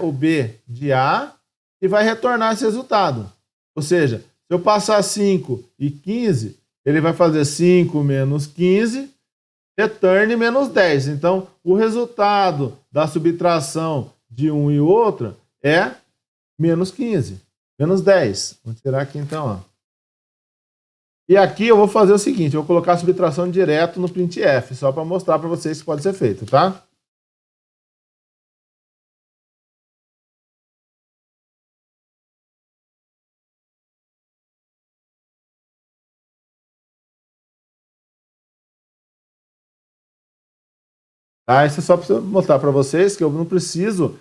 Speaker 1: o B de A e vai retornar esse resultado. Ou seja, se eu passar 5 e 15, ele vai fazer 5 menos 15, return menos 10. Então, o resultado da subtração de um e outro é menos 15, menos 10. Vamos tirar aqui então, ó. E aqui eu vou fazer o seguinte, eu vou colocar a subtração direto no printf, só para mostrar para vocês que pode ser feito, tá? Tá? Isso é só para mostrar para vocês que eu não preciso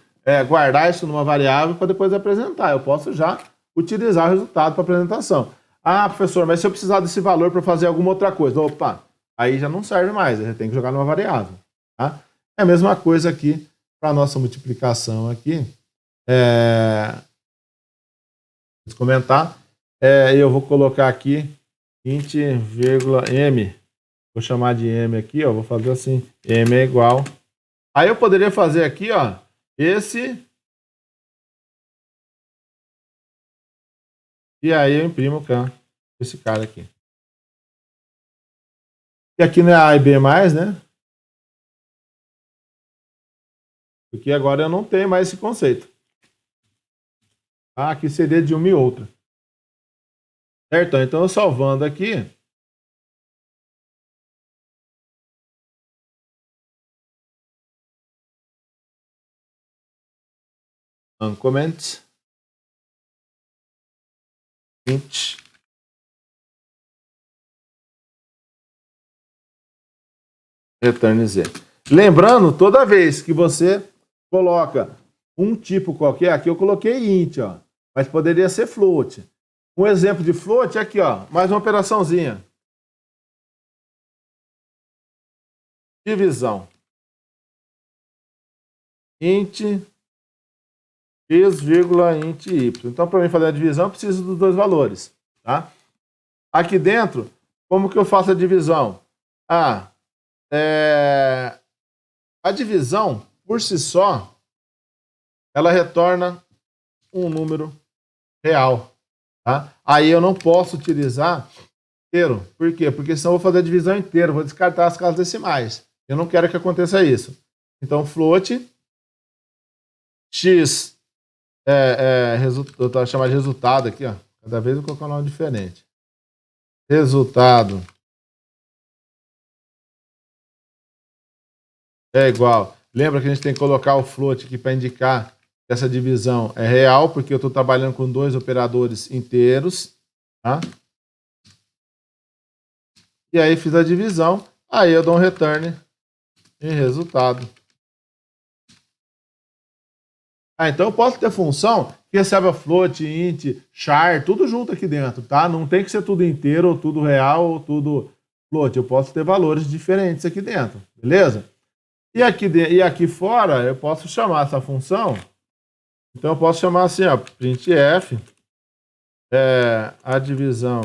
Speaker 1: guardar isso numa variável para depois apresentar. Eu posso já utilizar o resultado para apresentação. Ah, professor, mas se eu precisar desse valor para fazer alguma outra coisa, opa, aí já não serve mais, a gente tem que jogar numa variável. Tá? É a mesma coisa aqui para a nossa multiplicação aqui. Vou comentar. Eu vou colocar aqui int,m. Vou chamar de m aqui, ó. Vou fazer assim, m é igual. Aí eu poderia fazer aqui, ó, esse. E aí eu imprimo esse cara aqui. E aqui não é A e B mais, né? Porque agora eu não tenho mais esse conceito. Aqui seria de uma e outra. Certo? Então, eu salvando aqui. Uncomment. Int. Return Z. Lembrando, toda vez que você coloca um tipo qualquer, aqui eu coloquei int, ó, mas poderia ser float. Um exemplo de float é aqui, ó, mais uma operaçãozinha. Divisão. Int x, int y. Então, para mim fazer a divisão, eu preciso dos dois valores. Tá? Aqui dentro, como que eu faço a divisão? A divisão, por si só, ela retorna um número real. Tá? Aí eu não posso utilizar inteiro. Por quê? Porque senão eu vou fazer a divisão inteira, vou descartar as casas decimais. Eu não quero que aconteça isso. Então, float x, eu vou chamar de resultado aqui, ó. Cada vez eu vou colocar um nome diferente. Resultado é igual. Lembra que a gente tem que colocar o float aqui para indicar que essa divisão é real, porque eu estou trabalhando com dois operadores inteiros. Tá? E aí fiz a divisão, aí eu dou um return em resultado. Então eu posso ter função que recebe a float, int, char, tudo junto aqui dentro, tá? Não tem que ser tudo inteiro, ou tudo real, ou tudo float. Eu posso ter valores diferentes aqui dentro, beleza? E aqui fora eu posso chamar essa função. Então eu posso chamar assim, ó, printf, a divisão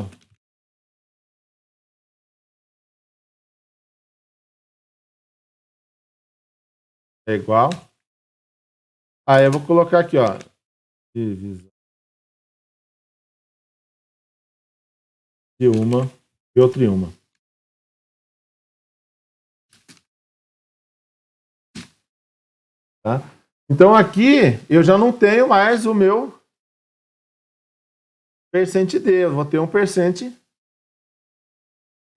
Speaker 1: é igual. Aí eu vou colocar aqui, ó, divisão de uma e outra em uma. Tá? Então aqui eu já não tenho mais o meu percent D. Eu vou ter um percent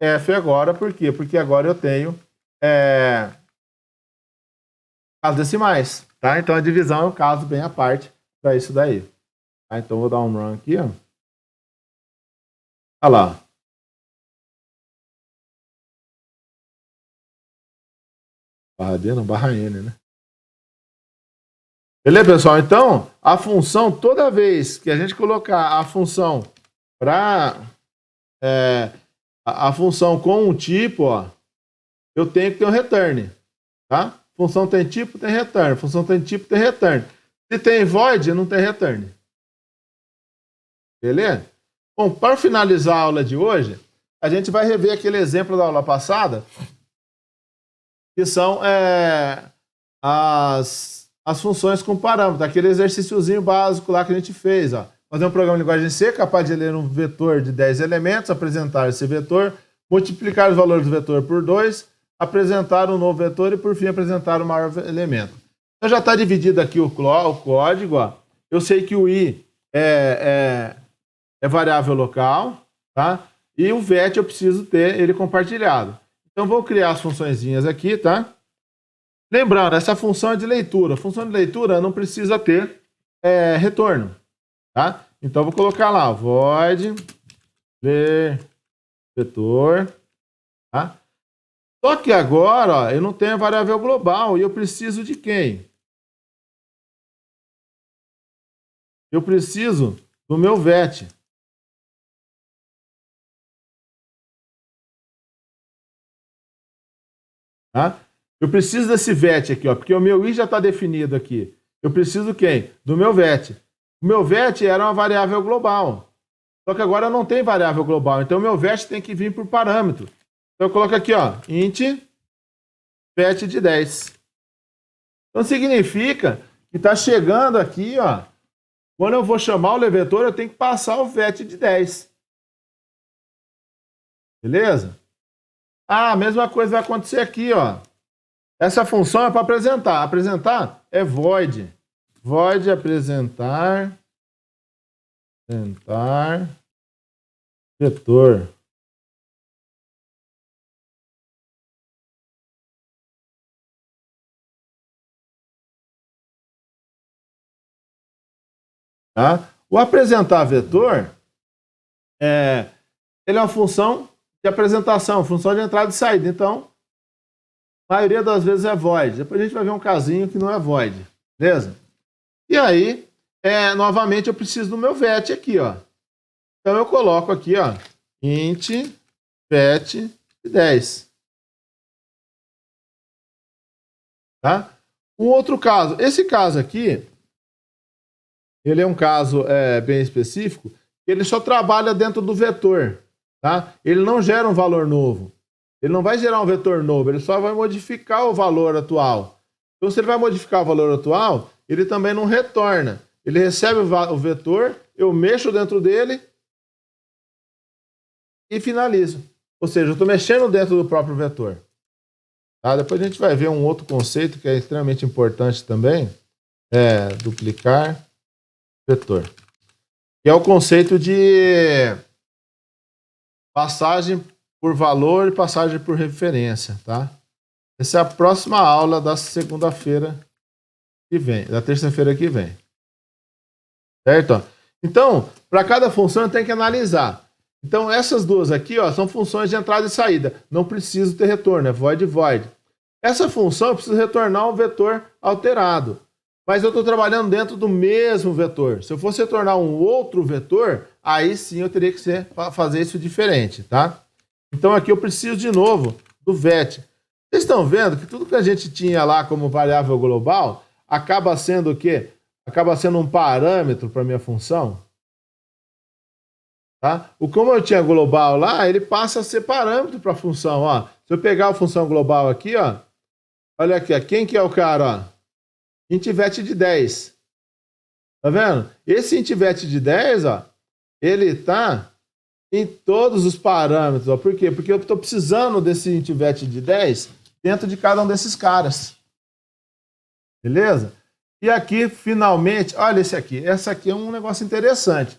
Speaker 1: F agora. Por quê? Porque agora eu tenho casos decimais. Tá? Então a divisão é um caso bem à parte para isso daí. Tá? Então eu vou dar um run aqui. Ó. Olha lá. Barra D não, barra N, né? Beleza, pessoal? Então, a função, toda vez que a gente colocar a função para a função com um tipo, ó, eu tenho que ter um return, tá? Função tem tipo, tem return. Função tem tipo, tem return. Se tem void, não tem return. Beleza? Bom, para finalizar a aula de hoje, a gente vai rever aquele exemplo da aula passada, que são as funções com parâmetro, aquele exercíciozinho básico lá que a gente fez, ó. Fazer um programa de linguagem C capaz de ler um vetor de 10 elementos, apresentar esse vetor, multiplicar os valores do vetor por 2, apresentar um novo vetor e, por fim, apresentar o maior elemento. Então já está dividido aqui o código. Ó. Eu sei que o i é variável local, tá? E o vet eu preciso ter ele compartilhado. Então vou criar as funçõezinhas aqui, tá? Lembrando, essa função é de leitura. A função de leitura não precisa ter retorno. Tá? Então, vou colocar lá, void ler vetor. Tá? Só que agora, ó, eu não tenho a variável global e eu preciso de quem? Eu preciso do meu vet. Tá? Eu preciso desse vet aqui, ó, porque o meu i já está definido aqui. Eu preciso de quem? Do meu vet. O meu vet era uma variável global. Só que agora não tem variável global. Então, o meu vet tem que vir por parâmetro. Então, eu coloco aqui, ó, int vet de 10. Então, significa que está chegando aqui, ó, quando eu vou chamar o levetor, eu tenho que passar o vet de 10. Beleza? Ah, a mesma coisa vai acontecer aqui, ó. Essa função é para apresentar. Apresentar é void. Void apresentar vetor. Tá? O apresentar vetor ele é uma função de apresentação, função de entrada e saída. Então, a maioria das vezes é void. Depois a gente vai ver um casinho que não é void. Beleza? E aí, novamente, eu preciso do meu vet aqui, ó. Então, eu coloco aqui, ó, int vet de 10. Tá? Um outro caso. Esse caso aqui, ele é um caso bem específico, ele só trabalha dentro do vetor. Tá? Ele não gera um valor novo. Ele não vai gerar um vetor novo, ele só vai modificar o valor atual. Então, se ele vai modificar o valor atual, ele também não retorna. Ele recebe o vetor, eu mexo dentro dele e finalizo. Ou seja, eu estou mexendo dentro do próprio vetor. Tá? Depois a gente vai ver um outro conceito que é extremamente importante também, duplicar vetor. Que é o conceito de passagem por valor e passagem por referência, tá? Essa é a próxima aula da segunda-feira que vem, da terça-feira que vem. Certo? Então, para cada função eu tenho que analisar. Então, essas duas aqui, ó, são funções de entrada e saída. Não preciso ter retorno, é void, void. Essa função eu preciso retornar um vetor alterado. Mas eu estou trabalhando dentro do mesmo vetor. Se eu fosse retornar um outro vetor, aí sim eu teria que fazer isso diferente, tá? Então aqui eu preciso de novo do vet. Vocês estão vendo que tudo que a gente tinha lá como variável global acaba sendo o quê? Acaba sendo um parâmetro para a minha função. Tá? Como eu tinha global lá, ele passa a ser parâmetro para a função. Ó. Se eu pegar a função global aqui, ó, olha aqui, ó, quem que é o cara? Ó? Int vet de 10. Tá vendo? Esse int vet de 10, ó, ele está em todos os parâmetros. Ó. Por quê? Porque eu estou precisando desse int vet de 10 dentro de cada um desses caras. Beleza? E aqui, finalmente, olha esse aqui. Essa aqui é um negócio interessante.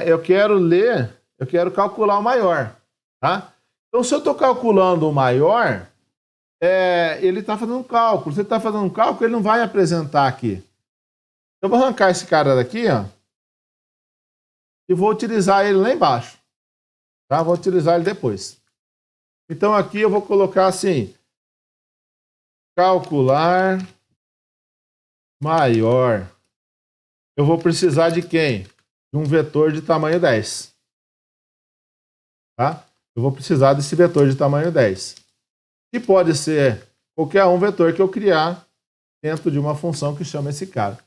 Speaker 1: eu quero ler, eu quero calcular o maior, tá? Então, se eu estou calculando o maior, ele está fazendo um cálculo. Se ele está fazendo um cálculo, ele não vai apresentar aqui. Eu vou arrancar esse cara daqui, ó, e vou utilizar ele lá embaixo. Tá? Vou utilizar ele depois. Então, aqui eu vou colocar assim, calcular maior. Eu vou precisar de quem? De um vetor de tamanho 10. Tá? Eu vou precisar desse vetor de tamanho 10. E pode ser qualquer um vetor que eu criar dentro de uma função que chama esse cara.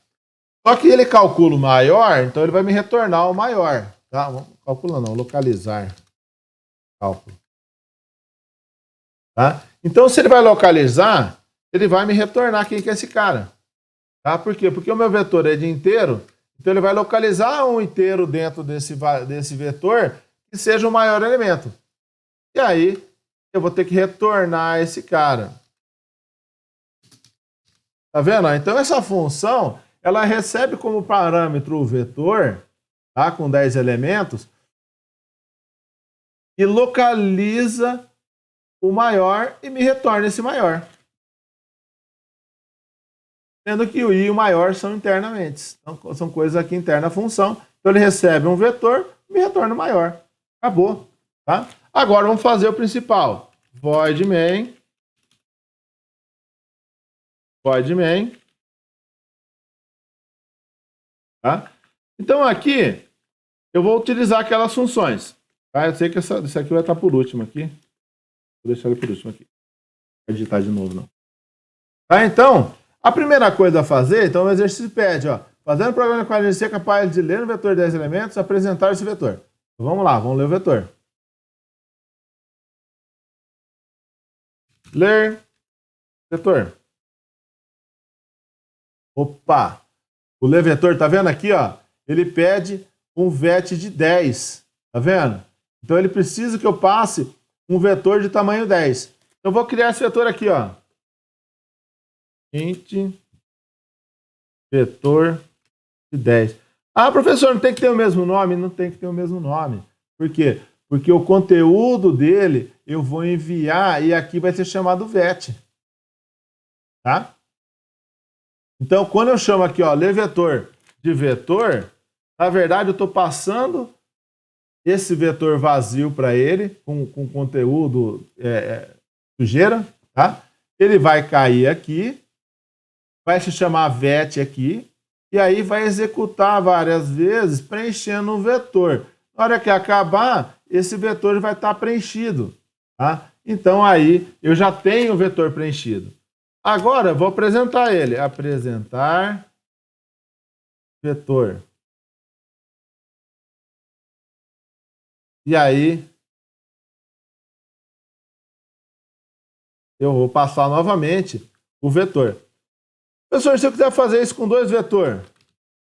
Speaker 1: Só que ele calcula o maior, então ele vai me retornar o maior. Tá? Calcula não, localizar. Cálculo. Tá? Então, se ele vai localizar, ele vai me retornar quem que é esse cara. Tá? Por quê? Porque o meu vetor é de inteiro, então ele vai localizar um inteiro dentro desse vetor que seja o maior elemento. E aí, eu vou ter que retornar esse cara. Tá vendo? Então, essa função, ela recebe como parâmetro o vetor, tá? Com 10 elementos, e localiza o maior e me retorna esse maior. Sendo que o i e o maior são internamente. Então, são coisas aqui internas da função. Então, ele recebe um vetor e me retorna o maior. Acabou. Tá? Agora, vamos fazer o principal. Void main. Tá? Então, aqui, eu vou utilizar aquelas funções. Tá? Eu sei que isso aqui vai estar por último aqui. Vou deixar ele por último aqui. Não vou digitar de novo, não. Tá? Então, a primeira coisa a fazer, então o exercício pede, ó, fazendo o programa com a LGC capaz de ler no vetor 10 elementos, apresentar esse vetor. Então, vamos lá, vamos ler o vetor. Ler vetor. Opa! O ler vetor, tá vendo aqui, ó? Ele pede um vet de 10. Tá vendo? Então ele precisa que eu passe um vetor de tamanho 10. Então eu vou criar esse vetor aqui, ó. Int vetor de 10. Ah, professor, não tem que ter o mesmo nome? Não tem que ter o mesmo nome. Por quê? Porque o conteúdo dele eu vou enviar e aqui vai ser chamado vet. Tá? Então, quando eu chamo aqui, ó, ler vetor de vetor, na verdade eu estou passando esse vetor vazio para ele, com conteúdo sujeira, tá? Ele vai cair aqui, vai se chamar vet aqui, e aí vai executar várias vezes, preenchendo o vetor. Na hora que acabar, esse vetor vai estar preenchido, tá? Então aí eu já tenho o vetor preenchido. Agora, vou apresentar ele. Apresentar vetor. E aí, eu vou passar novamente o vetor. Professor, se eu quiser fazer isso com dois vetores, não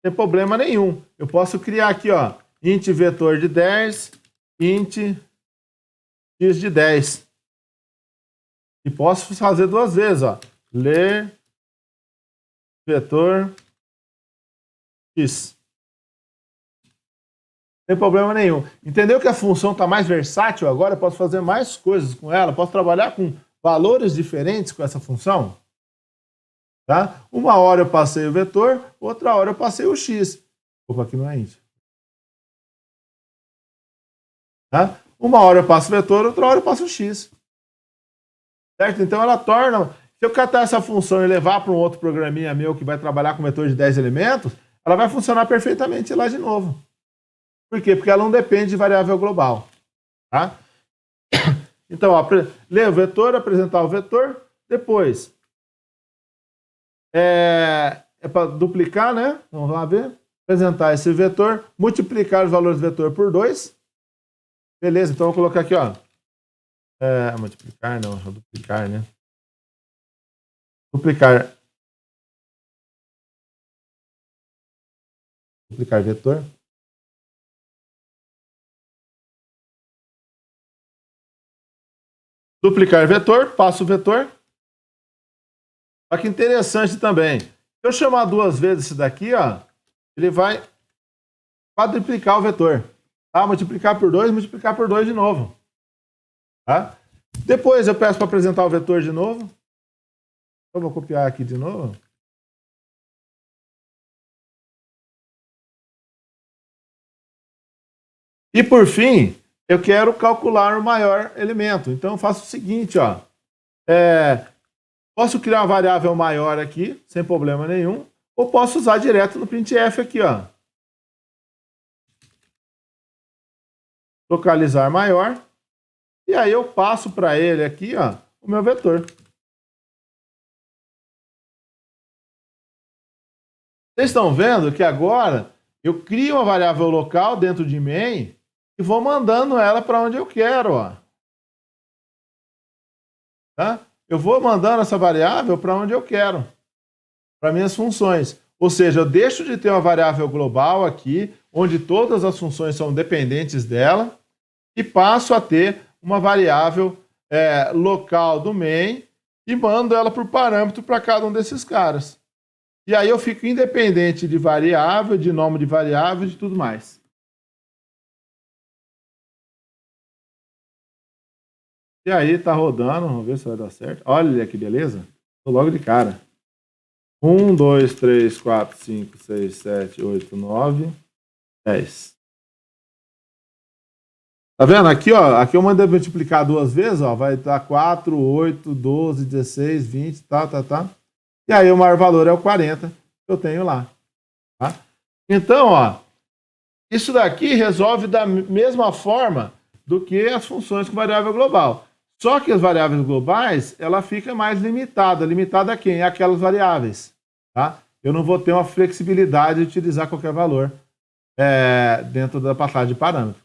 Speaker 1: tem problema nenhum. Eu posso criar aqui, ó, int vetor de 10, int x de 10. E posso fazer duas vezes, ó. Ler vetor x. Não tem problema nenhum. Entendeu que a função está mais versátil agora? Eu posso fazer mais coisas com ela. Posso trabalhar com valores diferentes com essa função. Tá? Uma hora eu passei o vetor, outra hora eu passei o x. Opa, aqui não é int. Tá? Uma hora eu passo o vetor, outra hora eu passo o x. Certo? Então ela torna... Se eu catar essa função e levar para um outro programinha meu que vai trabalhar com vetor de 10 elementos, ela vai funcionar perfeitamente lá de novo. Por quê? Porque ela não depende de variável global. Tá? Então, ó, ler o vetor, apresentar o vetor, depois é para duplicar, né? Vamos lá ver. Apresentar esse vetor, multiplicar os valores do vetor por 2. Beleza, então eu vou colocar aqui, ó. Multiplicar, não, duplicar, né? Duplicar vetor. Duplicar vetor, passo o vetor. Olha que interessante também. Se eu chamar duas vezes esse daqui, ó, ele vai quadruplicar o vetor. Tá? Multiplicar por 2, multiplicar por 2 de novo. Tá? Depois eu peço para apresentar o vetor de novo. Eu vou copiar aqui de novo. E por fim, eu quero calcular o maior elemento. Então eu faço o seguinte, ó. Posso criar uma variável maior aqui, sem problema nenhum, ou posso usar direto no printf aqui, ó. Localizar maior. E aí eu passo para ele aqui, ó, o meu vetor. Vocês estão vendo que agora eu crio uma variável local dentro de main e vou mandando ela para onde eu quero, ó. Tá? Eu vou mandando essa variável para onde eu quero, para minhas funções. Ou seja, eu deixo de ter uma variável global aqui, onde todas as funções são dependentes dela, e passo a ter uma variável local do main e mando ela por parâmetro para cada um desses caras. E aí eu fico independente de variável, de nome de variável e de tudo mais. E aí tá rodando, vamos ver se vai dar certo. Olha que beleza. Tô logo de cara. 1, 2, 3, 4, 5, 6, 7, 8, 9, 10. Tá vendo? Aqui, ó, aqui eu mandei multiplicar duas vezes, ó, vai dar 4, 8, 12, 16, 20, tá. E aí o maior valor é o 40 que eu tenho lá. Tá? Então, ó, isso daqui resolve da mesma forma do que as funções com variável global. Só que as variáveis globais, ela fica mais limitada. Limitada a quem? Aquelas variáveis. Tá? Eu não vou ter uma flexibilidade de utilizar qualquer valor dentro da passagem de parâmetro.